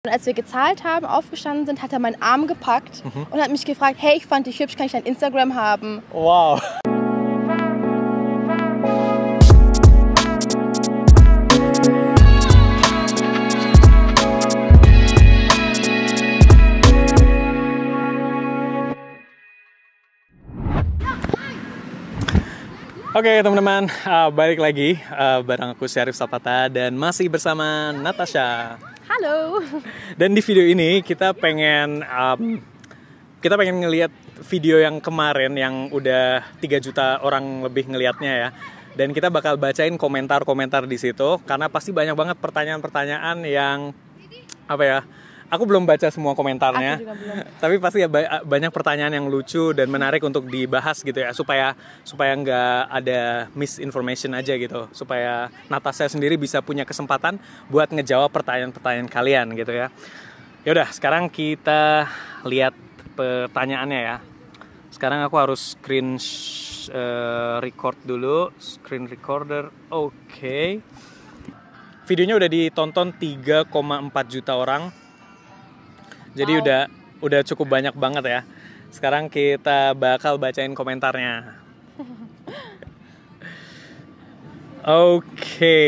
Und als wir gezahlt haben, aufgestanden sind, hat er meinen Arm gepackt und hat mich gefragt, hey, ich fand dich hübsch, kann ich dein Instagram haben? Wow. Oke teman-teman, balik lagi bareng aku Syarif Sapata dan masih bersama Natasha. Halo. Dan di video ini kita pengen ngelihat video yang kemarin yang udah 3 juta orang lebih ngelihatnya ya. Dan kita bakal bacain komentar-komentar di situ karena pasti banyak banget pertanyaan-pertanyaan yang apa ya? Aku belum baca semua komentarnya, aku juga belum. Tapi pasti ya banyak pertanyaan yang lucu dan menarik untuk dibahas gitu ya, supaya nggak ada misinformation aja gitu, supaya Natasha sendiri bisa punya kesempatan buat ngejawab pertanyaan-pertanyaan kalian gitu ya. Yaudah, sekarang kita lihat pertanyaannya ya. Sekarang aku harus record dulu, screen recorder, oke. Videonya udah ditonton 3,4 juta orang. Jadi udah cukup banyak banget ya. Sekarang kita bakal bacain komentarnya. Oke.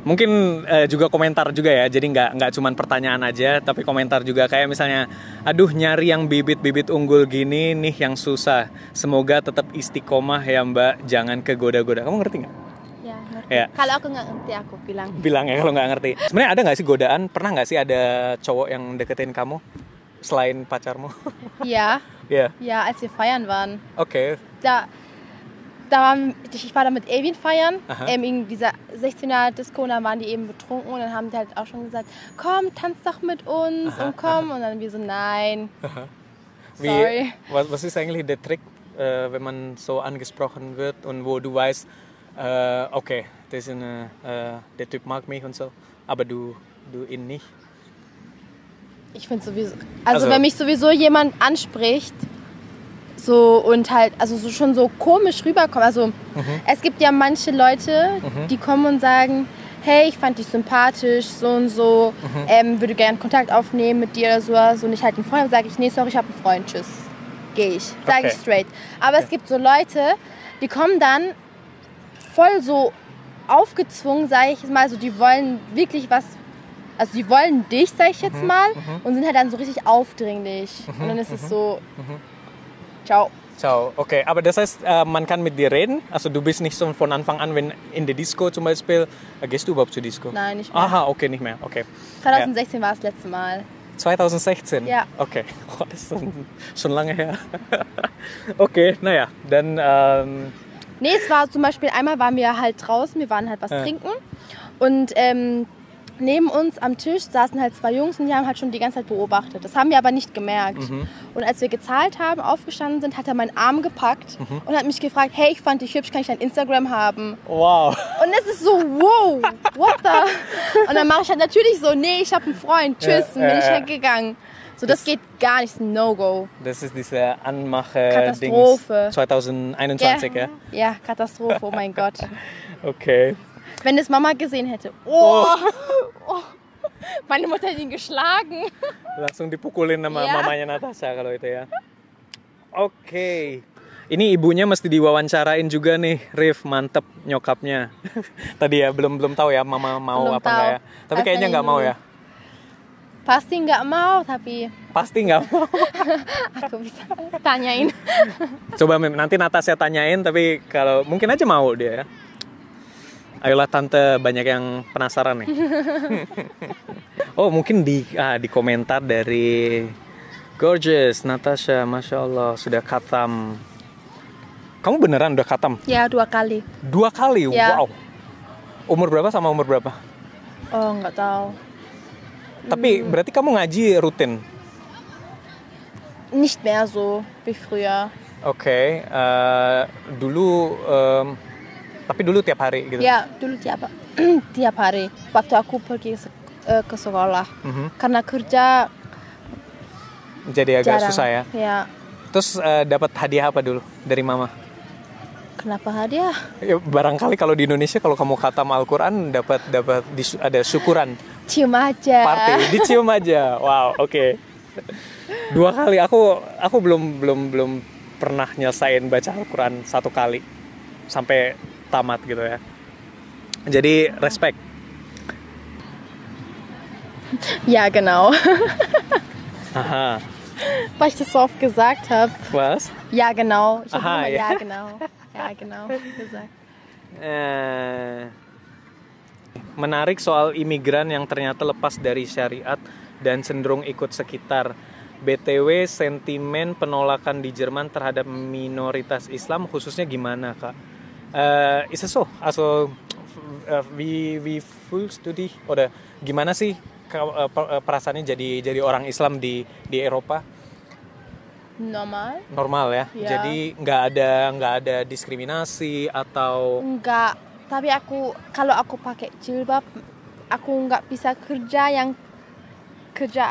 Mungkin juga komentar juga ya. Jadi nggak cuma pertanyaan aja, tapi komentar juga kayak misalnya, aduh nyari yang bibit-bibit unggul gini nih yang susah. Semoga tetap istiqomah ya Mbak, jangan kegoda-goda. Kamu ngerti nggak? Ya. Kalau aku nggak ngerti, aku bilang ya kalau nggak ngerti. Sebenarnya ada nggak sih godaan? Pernah nggak sih ada cowok yang deketin kamu selain pacarmu? Ja. Ja. Ja, als wir feiern waren. Okay. Ich war da mit Evin feiern, in dieser 16er Disco, und dann waren die eben betrunken und dann haben die halt auch schon gesagt, komm, tanz doch mit uns und komm. Und dann wir so, nein. Sorry. Was ist eigentlich der Trick, wenn man so angesprochen wird und wo du weißt, okay, der Typ mag mich und so, aber du ihn nicht? Ich finde sowieso, also wenn mich sowieso jemand anspricht, so und halt, also so schon so komisch rüberkommt, also es gibt ja manche Leute, die kommen und sagen, hey, ich fand dich sympathisch, so und so, würde gerne Kontakt aufnehmen mit dir oder sowas, und ich halt einen Freund, sage ich, nee, sorry, ich habe einen Freund, tschüss, gehe ich, sage ich straight. Aber es gibt so Leute, die kommen dann voll so aufgezwungen, sage ich jetzt mal, so die wollen wirklich was, also die wollen dich, sage ich jetzt mal, und sind halt dann so richtig aufdringlich. Und dann ist es so, ciao. Ciao, okay. Aber das heißt, man kann mit dir reden? Also du bist nicht so von Anfang an, wenn in der Disco zum Beispiel, gehst du überhaupt zur Disco? Nein, nicht mehr. Aha, okay, nicht mehr, okay. 2016 war das letzte Mal. 2016? Ja. Okay, oh, das ist schon lange her. Okay, naja, dann... Nee, es war zum Beispiel, einmal waren wir halt draußen, wir waren halt was trinken und neben uns am Tisch saßen halt 2 Jungs und die haben halt schon die ganze Zeit beobachtet. Das haben wir aber nicht gemerkt. Und als wir gezahlt haben, aufgestanden sind, hat er meinen Arm gepackt und hat mich gefragt, hey, ich fand dich hübsch, kann ich dein Instagram haben? Wow. Und das ist so, wow, what the? Und dann mache ich halt natürlich so, nee, ich habe einen Freund, tschüss, und bin ich weggegangen. So, das geht gar nicht, ist ein No-Go. Das ist diese Katastrophe. 2021, ja? Ja, Katastrophe, oh mein Gott. Okay. Wenn das Mama gesehen hätte. Oh. Meine Mutter hat ihn geschlagen. Langsung dipukulin sama mamanya Natasha kalau itu ya. Oke. Ini ibunya mesti diwawancarain juga nih, Rif, mantep nyokapnya. Tadi ya belum tahu ya mama mau belum apa enggak ya. Tapi kayaknya enggak mau ya. Pasti nggak mau, tapi... Pasti nggak mau. Aku bisa tanyain. Coba nanti Natasha tanyain, tapi kalau mungkin aja mau dia ya. Ayolah tante, banyak yang penasaran nih. Oh mungkin di komentar dari Gorgeous Natasha, Masya Allah sudah khatam. Kamu beneran udah khatam? Ya, 2 kali. 2 kali? Ya. Wow. Umur berapa sama umur berapa? Oh nggak tahu. Tapi berarti kamu ngaji rutin? Nicht mehr so wie früher. Oke, tapi dulu tiap hari gitu? Ya, dulu tiap hari. Waktu aku pergi ke sekolah. Karena kerja jadi agak jarang. susah ya? Ya. Terus dapat hadiah apa dulu dari mama? Kenapa hadiah? Ya, barangkali kalau di Indonesia kalau kamu khatam Al-Quran dapat ada syukuran Cium aja. Party, dicium aja. Wow, oke. 2 kali aku belum pernah nyelesain baca Al-Quran 1 kali sampai tamat gitu ya. Jadi respect. Ja, genau. Aha. Weil ich das so oft gesagt habe. Was? Ja, genau. Ich habe Aha, immer ja. ja, genau. Ja, genau gesagt. Menarik soal imigran yang ternyata lepas dari syariat dan cenderung ikut sekitar. BTW, sentimen penolakan di Jerman terhadap minoritas Islam khususnya gimana, Kak? Ist es so? Also, wie fühlst du dich? Oder gimana sih perasaannya jadi orang Islam di Eropa? Normal ya. Ya. Jadi nggak ada diskriminasi atau Enggak, tapi kalau aku pakai jilbab, aku nggak bisa kerja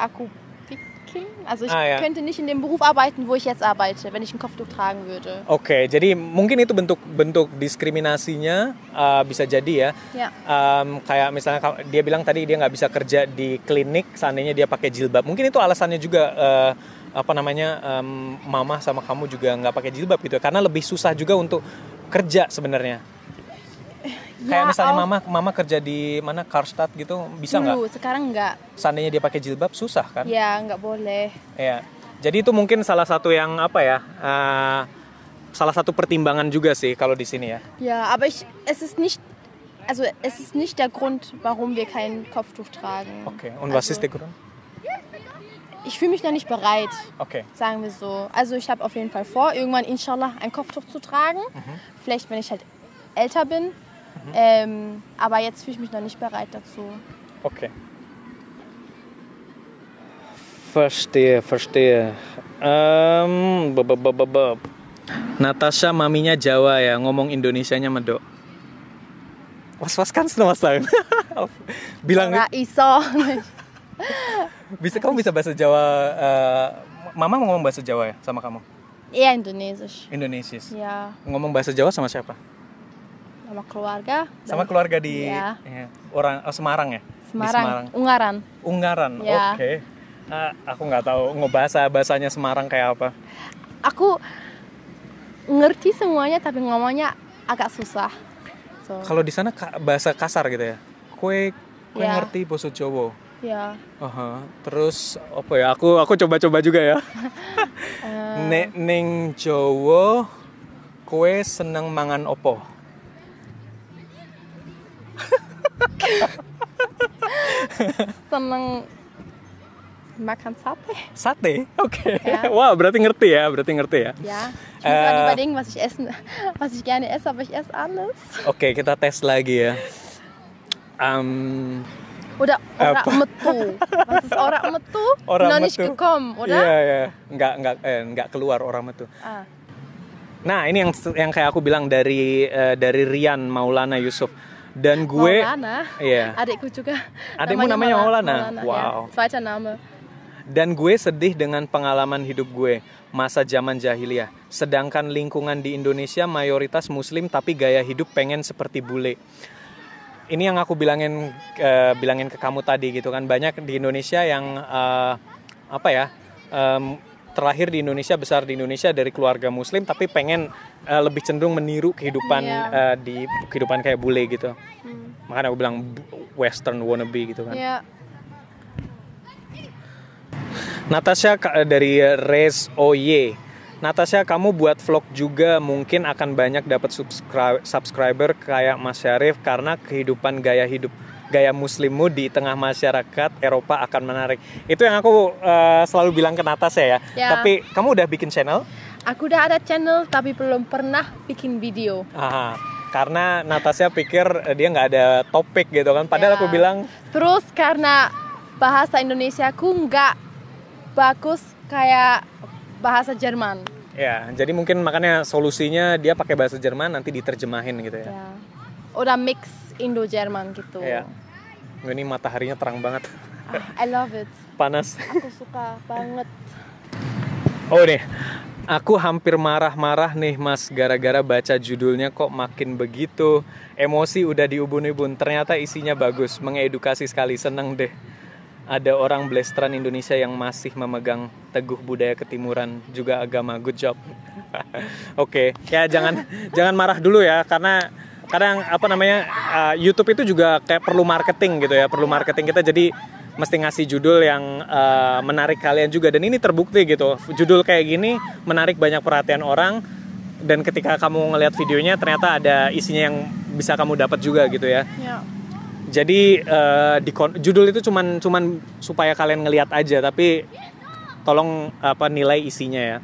aku bikin. Also ich könnte nicht in dem Beruf arbeiten, wo ich jetzt arbeite, wenn ich ein Kopftuch tragen würde. Oke, jadi mungkin itu bentuk diskriminasinya bisa jadi ya. Kayak misalnya dia bilang tadi dia nggak bisa kerja di klinik seandainya dia pakai jilbab. Mungkin itu alasannya juga mama sama kamu juga nggak pakai jilbab gitu, karena lebih susah juga untuk kerja sebenarnya. Kayak misalnya mama kerja di mana Karstadt gitu, bisa nggak? Dulu, sekarang nggak. Seandainya dia pakai jilbab susah kan? Ya, nggak boleh. Ya, jadi itu mungkin salah satu yang salah satu pertimbangan juga sih kalau di sini ya. Ja, aber es ist nicht der Grund, warum wir kein Kopftuch tragen. Okay, und was ist der Grund? Ich fühle mich noch nicht bereit, okay. Sagen wir so. Also ich habe auf jeden Fall vor, irgendwann inshallah ein Kopftuch zu tragen. Vielleicht, wenn ich halt älter bin. Aber jetzt fühle ich mich noch nicht bereit dazu. Okay. Verstehe. Natasha maminya Jawa ya, ngomong Indonesianya medok. Was kannst du noch sagen? Bilang iso. Kamu bisa bahasa Jawa? Mama ngomong bahasa Jawa ya sama kamu? Iya, Indonesisch. Ya. Ngomong bahasa Jawa sama siapa? Sama keluarga. Sama keluarga di orang Semarang ya? Semarang. Ungaran. Ya. Oke. Aku nggak tahu bahasanya Semarang kayak apa. Aku ngerti semuanya tapi ngomongnya agak susah. So. Kalau di sana bahasa kasar gitu ya? Kue ngerti bahasa Jawa. Ya. Terus apa ya? Aku coba-coba juga ya. Ning Jawa kue seneng mangan opo? Seneng makan sate. Sate? Oke. Ja. Wah, berarti ngerti ya. Ya. Ich muss gerade überlegen, was ich gerne esse, aber ich esse alles. Oke, kita tes lagi ya. Oder Ora metu. Was ist Ora metu? Noch nicht gekommen, oder? Iya. Enggak keluar Ora metu. Nah, ini yang kayak aku bilang dari Rian Maulana Yusuf. Dan gue Maulana? Iya. Adikku juga. Adikmu namanya Maulana? Ya, Wow. zweiter Name. Dan gue sedih dengan pengalaman hidup gue masa zaman jahiliyah. Sedangkan lingkungan di Indonesia mayoritas muslim tapi gaya hidup pengen seperti bule. Ini yang aku bilangin ke kamu tadi gitu kan. Banyak di Indonesia yang terlahir di Indonesia, besar di Indonesia dari keluarga muslim tapi pengen lebih cenderung meniru kehidupan di kehidupan kayak bule gitu. Makanya aku bilang western wannabe gitu kan. Natasha dari Rez Oye. Natasha, kamu buat vlog juga mungkin akan banyak dapat subscriber kayak Mas Syarif karena kehidupan gaya muslimmu di tengah masyarakat Eropa akan menarik. Itu yang aku selalu bilang ke Natasha ya. Tapi kamu udah bikin channel? Aku udah ada channel tapi belum pernah bikin video. Karena Natasha pikir dia nggak ada topik gitu kan. Padahal aku bilang. Terus karena bahasa Indonesiaku nggak bagus kayak bahasa Jerman. Ya, jadi mungkin makanya solusinya dia pakai bahasa Jerman nanti diterjemahin gitu ya. Udah mix Indo-Jerman gitu. Iya. Ini mataharinya terang banget. I love it. Panas. Aku suka banget. Oh nih, Aku hampir marah-marah nih mas, gara-gara baca judulnya kok makin begitu. Emosi udah diubun-ubun, ternyata isinya bagus, mengedukasi sekali, seneng deh. Ada orang blasteran Indonesia yang masih memegang teguh budaya ketimuran, juga agama, good job. Oke, ya jangan marah dulu ya, karena kadang YouTube itu juga kayak perlu marketing gitu ya, perlu marketing kita, jadi mesti ngasih judul yang menarik kalian juga, dan ini terbukti gitu, judul kayak gini menarik banyak perhatian orang, dan ketika kamu ngelihat videonya ternyata ada isinya yang bisa kamu dapat juga gitu ya. Jadi judul itu cuman supaya kalian ngelihat aja, tapi tolong nilai isinya ya.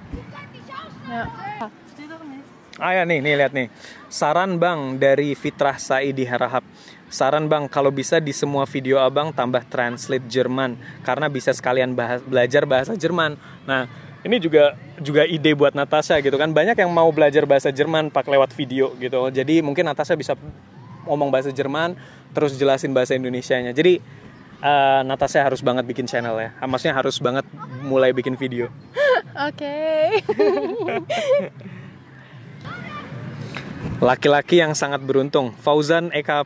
Ya nih lihat nih. Saran Bang dari Fitrah Saidi Harahap. Saran Bang, kalau bisa di semua video Abang tambah translate Jerman, karena bisa sekalian belajar bahasa Jerman. Nah, ini juga ide buat Natasha gitu kan. Banyak yang mau belajar bahasa Jerman lewat video gitu. Jadi mungkin Natasha bisa ngomong bahasa Jerman terus jelasin bahasa Indonesianya. Jadi Natasha harus banget bikin channel ya. Maksudnya harus banget mulai bikin video. Oke. Laki-laki yang sangat beruntung. Fauzan Eka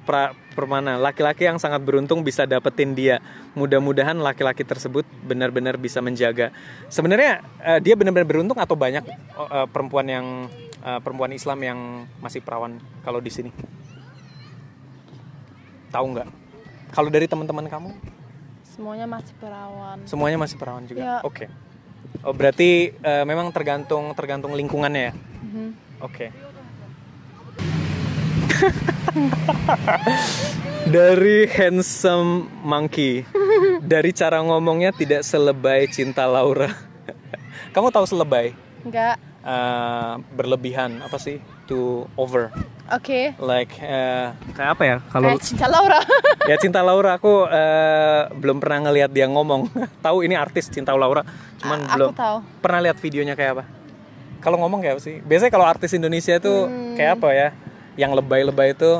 Permana. Laki-laki yang sangat beruntung bisa dapetin dia. Mudah-mudahan laki-laki tersebut benar-benar bisa menjaga. Sebenarnya dia benar-benar beruntung atau banyak perempuan Islam yang masih perawan kalau di sini? Tahu nggak? Kalau dari teman-teman kamu? Semuanya masih perawan. Semuanya masih perawan juga. Ya. Oke. Oh, berarti memang tergantung lingkungannya ya. Oke. Dari Handsome Monkey. Dari cara ngomongnya tidak selebay Cinta Laura. Kamu tahu selebay? Enggak. Berlebihan, apa sih? To over. Oke. Like kayak apa ya? Kalau Cinta Laura. Ya Cinta Laura, aku belum pernah ngelihat dia ngomong. Tahu ini artis Cinta Laura, cuman belum tahu. Pernah lihat videonya kayak apa. Kalau ngomong kayak apa sih? Biasanya kalau artis Indonesia itu kayak apa ya? Yang lebay-lebay itu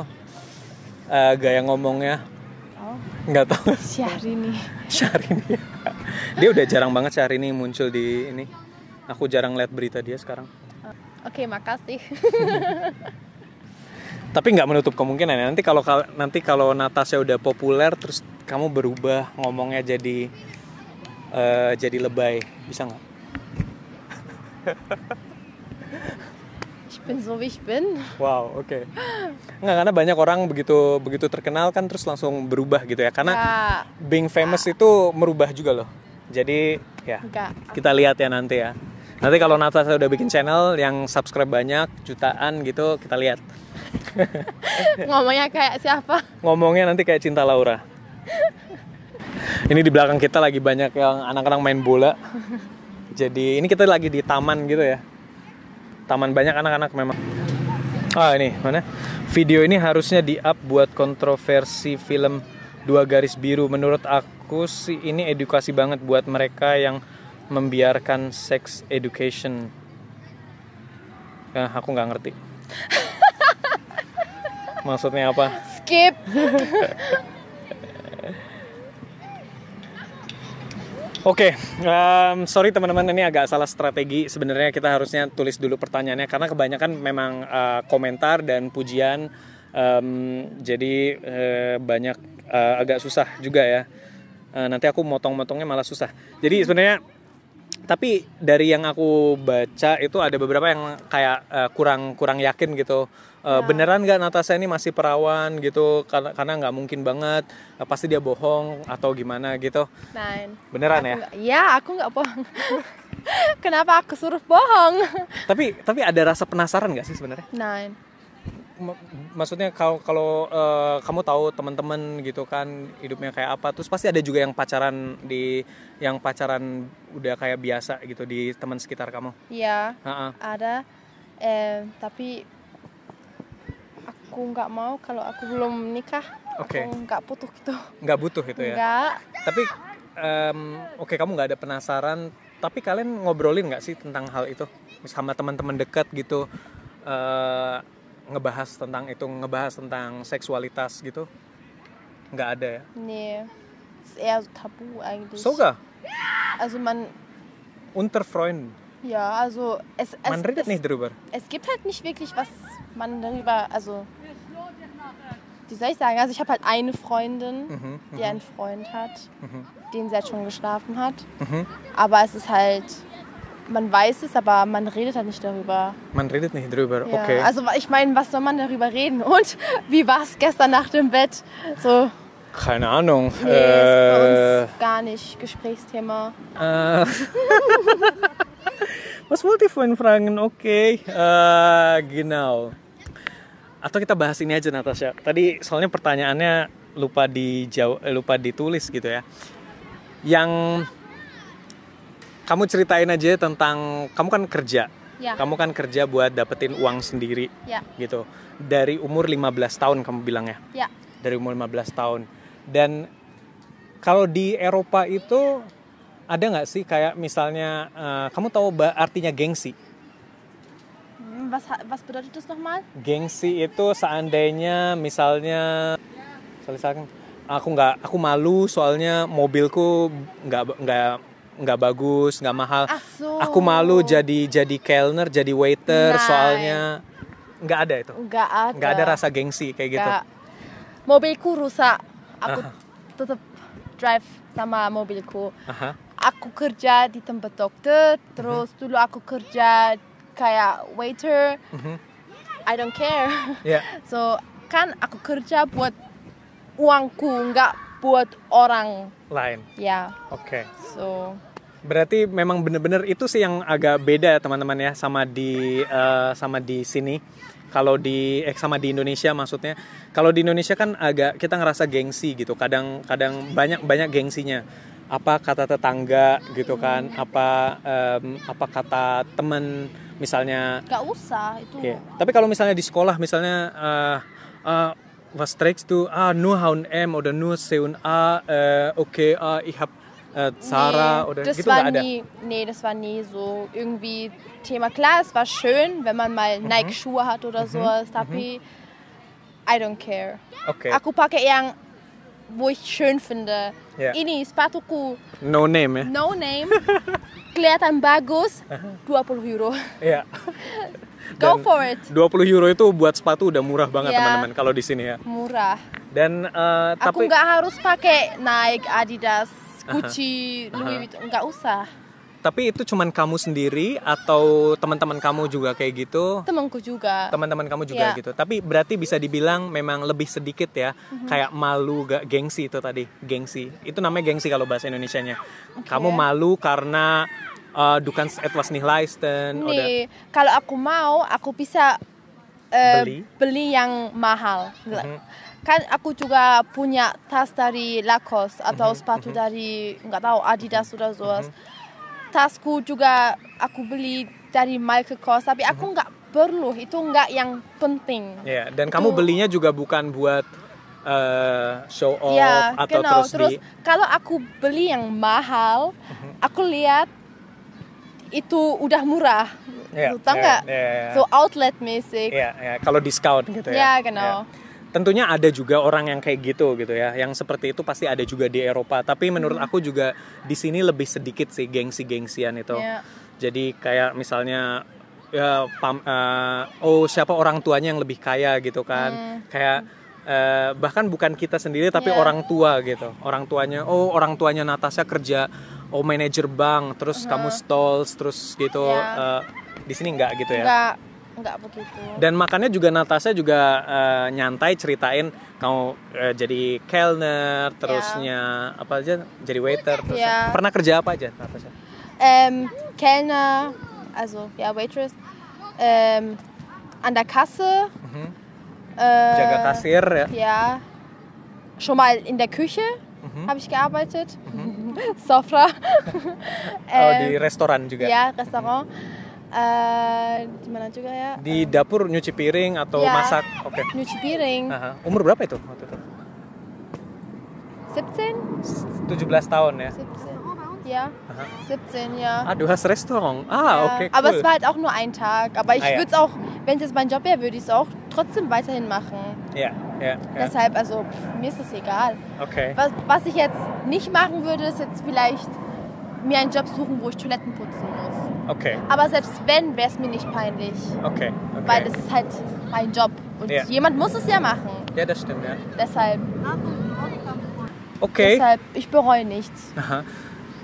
gaya ngomongnya. Nggak tahu. Syahrini. Dia udah jarang banget Syahrini muncul di ini. Aku jarang lihat berita dia sekarang. Oke, makasih. Tapi nggak menutup kemungkinan ya. Nanti kalau Natasha udah populer terus kamu berubah ngomongnya jadi lebay, bisa nggak? Ich bin so wie ich bin. Wow, oke. Nggak, karena banyak orang begitu terkenal kan terus langsung berubah gitu ya. Karena being famous itu merubah juga loh. Jadi ya kita lihat ya nanti ya. Nanti kalau Natasha udah bikin channel yang subscribe banyak, jutaan gitu, kita lihat. Ngomongnya kayak siapa? Ngomongnya nanti kayak Cinta Laura. Ini di belakang kita lagi banyak yang anak-anak main bola. Jadi ini kita lagi di taman gitu ya. Taman banyak anak-anak memang. Ini mana? Video ini harusnya di-up buat kontroversi film Dua Garis Biru. Menurut aku sih ini edukasi banget buat mereka yang membiarkan sex education. Aku nggak ngerti. Maksudnya apa? Skip. Oke, sorry teman-teman, ini agak salah strategi. Sebenarnya kita harusnya tulis dulu pertanyaannya karena kebanyakan memang komentar dan pujian, jadi banyak agak susah juga ya. Nanti aku motong-motongnya malah susah. Jadi sebenarnya, tapi dari yang aku baca itu ada beberapa yang kayak kurang yakin gitu. Beneran nggak Natasha ini masih perawan gitu, karena nggak mungkin banget, pasti dia bohong atau gimana gitu. Beneran ya? Iya, aku nggak bohong. Kenapa aku suruh bohong? Tapi ada rasa penasaran nggak sih sebenarnya? Maksudnya kalau kamu tahu teman-teman gitu kan hidupnya kayak apa, terus pasti ada juga yang pacaran udah kayak biasa gitu di teman sekitar kamu. Iya, ada. Tapi aku nggak mau kalau aku belum nikah. Okay. Aku nggak butuh gitu. Nggak butuh itu ya? Nggak. Tapi kamu nggak ada penasaran. Tapi kalian ngobrolin nggak sih tentang hal itu sama teman-teman dekat gitu? Ngebahas tentang seksualitas gitu? Nggak ada ya? Nee, ist eher so tabu eigentlich. Sogar? Also man... Unter Freunden? Ja, also Man redet nicht drüber. Es gibt halt nicht wirklich, was man darüber, also wie soll ich sagen, also ich habe halt eine Freundin, die einen Freund hat, den sie halt schon geschlafen hat, aber es ist halt, man weiß es, aber man redet halt nicht darüber. Man redet nicht drüber, Ja, okay. also ich meine, was soll man darüber reden? Und wie war es gestern Nacht im Bett? So, Keine Ahnung. nee, ist bei uns gar nicht Gesprächsthema. Was wollte ich vorhin fragen? Oke. Genau. Atau kita bahas ini aja, Natasha. Tadi soalnya pertanyaannya lupa ditulis gitu ya. Yang kamu ceritain aja tentang kamu kan kerja. Ya. Kamu kan kerja buat dapetin uang sendiri. Ya. Gitu. Dari umur 15 tahun kamu bilang ya. Ya. Dari umur 15 tahun. Dan kalau di Eropa itu ada nggak sih kayak misalnya kamu tahu artinya gengsi? Was bedeutet das nochmal? Gengsi itu seandainya misalnya aku malu soalnya mobilku nggak bagus, nggak mahal. Ach so. Aku malu jadi kellner, jadi waiter. Nein. Soalnya nggak ada itu. Nggak ada rasa gengsi kayak gitu. Mobilku rusak. Aku tetap drive sama mobilku. Aku kerja di tempat dokter, terus dulu aku kerja kayak waiter. I don't care. Yeah. So kan aku kerja buat uangku, nggak buat orang Lain. ya. Oke. So Berarti memang bener-bener itu sih yang agak beda teman-teman ya sama di sini. Kalau sama di Indonesia maksudnya. Kalau di Indonesia kan agak kita ngerasa gengsi gitu. Kadang banyak gengsinya. Apa kata tetangga gitu kan? Apa kata teman misalnya. nggak usah itu. Yeah. Tapi kalau misalnya di sekolah misalnya was trägst du? Nur H&M oder nur C&A. Okay, ich hab Zara oder das gitu war nggak ada? Nee, das war nie so irgendwie Thema. Klar, es war schön, wenn man mal Nike-Schuhe hat oder sowas, tapi I don't care. Oke. Aku pakai yang wo ich schön finde. Ya. Ini sepatuku No name ya? no name, kelihatan bagus, 20 euro. Iya. Go for it. 20 euro itu buat sepatu udah murah banget Ya. teman-teman kalau di sini ya. Murah. Dan Aku tapi nggak harus pakai Nike, Adidas, Gucci, Louis Vuitton, nggak usah. tapi itu cuman kamu sendiri atau teman-teman kamu juga kayak gitu? Temanku juga. Teman-teman kamu juga Ya. gitu. Tapi berarti bisa dibilang memang lebih sedikit ya. Kayak malu gak gengsi itu tadi, gengsi. Itu namanya gengsi kalau bahasa Indonesianya. Kamu malu karena du kannst etwas nicht leisten oder Nee, kalau aku mau, aku bisa beli yang mahal. Kan aku juga punya tas dari Lacoste atau sepatu dari nggak tahu Adidas oder sowas. Tasku juga aku beli dari Michael Kors, tapi aku nggak perlu, itu nggak yang penting. Ya, dan kamu belinya juga bukan buat show off Ya, atau genau. terus kalau aku beli yang mahal, aku lihat itu udah murah. Ya, Tahu nggak? ya. So outlet-mäßig. ya, kalau diskon gitu ya. Ya, genau. Ya. Tentunya ada juga orang yang kayak gitu ya. Yang seperti itu pasti ada juga di Eropa. Tapi menurut aku juga di sini lebih sedikit sih gengsi-gengsian itu. Ya. Jadi kayak misalnya siapa orang tuanya yang lebih kaya gitu kan. Kayak bahkan bukan kita sendiri tapi orang tua gitu. Orang tuanya Natasha kerja manajer bank, terus kamu stalls terus gitu. Di sini enggak gitu ya. Enggak begitu. Dan makanya juga Natasha juga nyantai ceritain kamu jadi kellner, terusnya apa aja jadi waiter, terus pernah kerja apa aja Natasha? Kellner, also ja Waitress, an der Kasse, jaga kasir ya? Ja, schon mal in der Küche habe ich gearbeitet, Sofra. Di restoran juga? Ja, Restaurant. Di mana juga ya? Di dapur nyuci piring atau masak? Oke. Nyuci piring. Umur berapa itu waktu itu? 17? 17 tahun ya? 17. Ja, 17, ja. Du hast Restaurant. Okay, cool. Aber es war halt auch nur ein Tag. Aber ich würde es auch, wenn es jetzt mein Job wäre, würde ich es auch trotzdem weiterhin machen. Ja. Deshalb, mir ist es egal. Okay. Was ich jetzt nicht machen würde, ist jetzt vielleicht mir einen Job suchen, wo ich Toiletten putzen muss. Okay. Aber selbst wenn, wäre es mir nicht peinlich. Okay. Weil es ist halt mein Job. Und jemand muss es ja machen. Ya, das stimmt, ya. Deshalb. Okay. Deshalb, ich bereue nichts. Aha.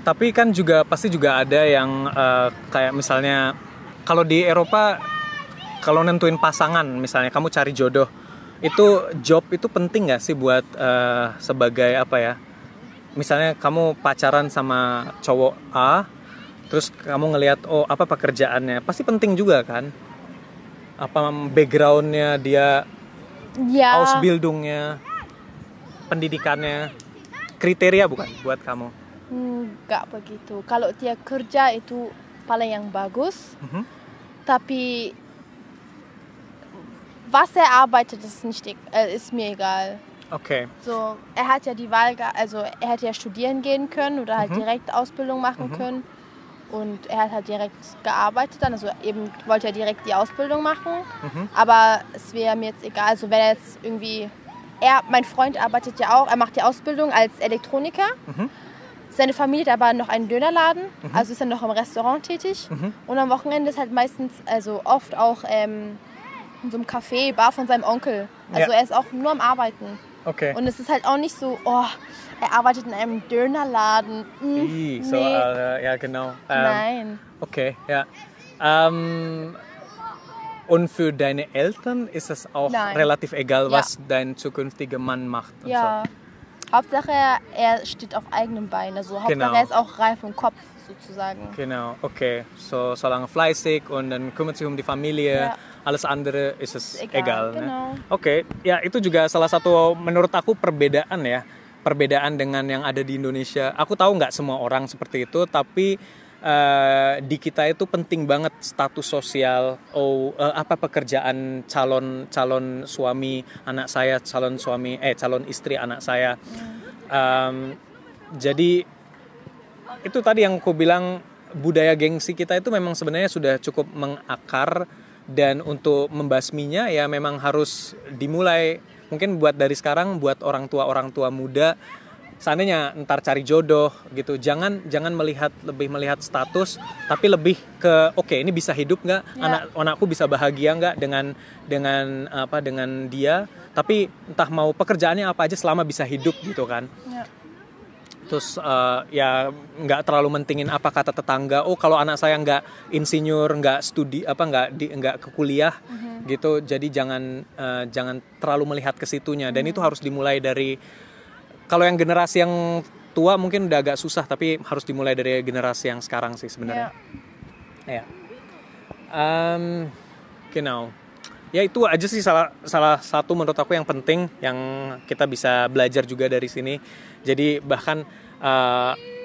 Tapi kan juga pasti juga ada yang kayak misalnya kalau di Eropa kalau nentuin pasangan misalnya kamu cari jodoh itu job itu penting nggak sih buat sebagai apa ya? Misalnya kamu pacaran sama cowok A, terus kamu ngelihat oh apa pekerjaannya, pasti penting juga kan? Apa backgroundnya dia, Ausbildungnya, pendidikannya, kriteria bukan buat kamu? Enggak begitu. Kalau dia kerja itu paling yang bagus, tapi was arbeitet, ist mir egal. Okay. So, er hat ja die Wahl, also er hätte ja studieren gehen können oder halt direkt Ausbildung machen können. Und er hat halt direkt gearbeitet dann, also eben wollte er direkt die Ausbildung machen. Aber es wäre mir jetzt egal, also wenn er jetzt irgendwie, mein Freund arbeitet ja auch, er macht die Ausbildung als Elektroniker. Seine Familie hat aber noch einen Dönerladen, also ist er noch im Restaurant tätig. Und am Wochenende ist halt meistens, also oft auch in so einem Café, Bar von seinem Onkel. Also er ist auch nur am Arbeiten. Okay. Und es ist halt auch nicht so, er arbeitet in einem Dönerladen. Nee. Ja, genau. Nein. Okay, ja. Und für deine Eltern ist es auch relativ egal, was dein zukünftiger Mann macht? Und ja. So. Hauptsache, er steht auf eigenem Bein. Also Hauptsache, er ist auch reif im Kopf sozusagen. Genau, okay. So, solange fleißig und dann kümmert sich um die Familie. Alles andere ist es egal. Genau. Ne? Oke, ya itu juga salah satu menurut aku perbedaan ya. Perbedaan dengan yang ada di Indonesia. Aku tahu nggak semua orang seperti itu, tapi di kita itu penting banget status sosial. Apa pekerjaan calon suami anak saya, calon istri anak saya. Jadi itu tadi yang aku bilang budaya gengsi kita itu memang sebenarnya sudah cukup mengakar. Dan untuk membasminya ya memang harus dimulai mungkin buat dari sekarang buat orang tua muda seandainya ntar cari jodoh gitu jangan lebih melihat status tapi lebih ke oke, ini bisa hidup nggak anakku bisa bahagia nggak dengan dia tapi entah mau pekerjaannya apa aja selama bisa hidup gitu kan. Terus ya nggak terlalu mentingin apa kata tetangga. Oh kalau anak saya nggak insinyur, nggak studi nggak ke kuliah gitu. Jadi jangan terlalu melihat ke situnya. Dan itu harus dimulai dari kalau yang generasi yang tua mungkin udah agak susah, tapi harus dimulai dari generasi yang sekarang sih sebenarnya. Ya. Genau. Ya itu aja sih salah satu menurut aku yang penting yang kita bisa belajar juga dari sini. Jadi bahkan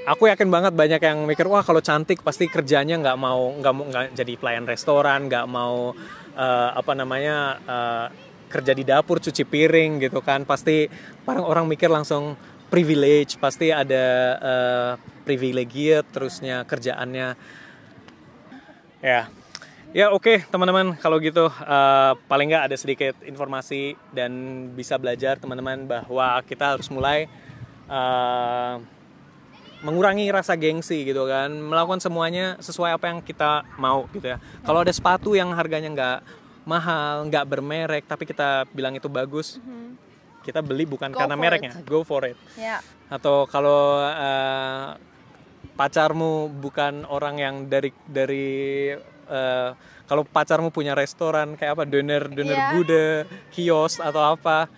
aku yakin banget banyak yang mikir wah kalau cantik pasti kerjanya nggak jadi pelayan restoran, nggak mau kerja di dapur cuci piring gitu kan. Pasti orang mikir langsung privilege, pasti ada privilegiat terusnya kerjaannya. Ya oke, teman-teman, kalau gitu paling nggak ada sedikit informasi dan bisa belajar teman-teman bahwa kita harus mulai mengurangi rasa gengsi gitu kan, melakukan semuanya sesuai apa yang kita mau gitu ya. Kalau ada sepatu yang harganya nggak mahal, nggak bermerek, tapi kita bilang itu bagus, kita beli bukan karena mereknya, go for it. Atau kalau pacarmu bukan orang yang dari kalau pacarmu punya restoran kayak apa döner bude, kios atau apa,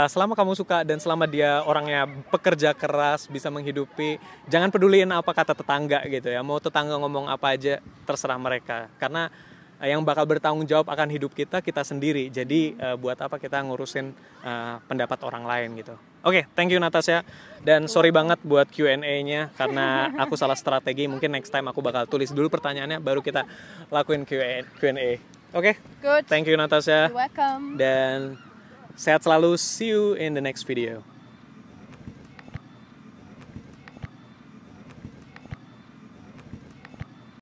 selama kamu suka dan selama dia orangnya pekerja keras bisa menghidupi, jangan peduliin apa kata tetangga gitu ya. Mau tetangga ngomong apa aja terserah mereka, karena yang bakal bertanggung jawab akan hidup kita sendiri. Jadi buat apa kita ngurusin pendapat orang lain gitu. Oke, thank you Natasha. Dan sorry banget buat Q&A-nya karena aku salah strategi. Mungkin next time aku bakal tulis dulu pertanyaannya baru kita lakuin Q&A. Oke? Good. Thank you Natasha. You're welcome. Dan sehat selalu. See you in the next video.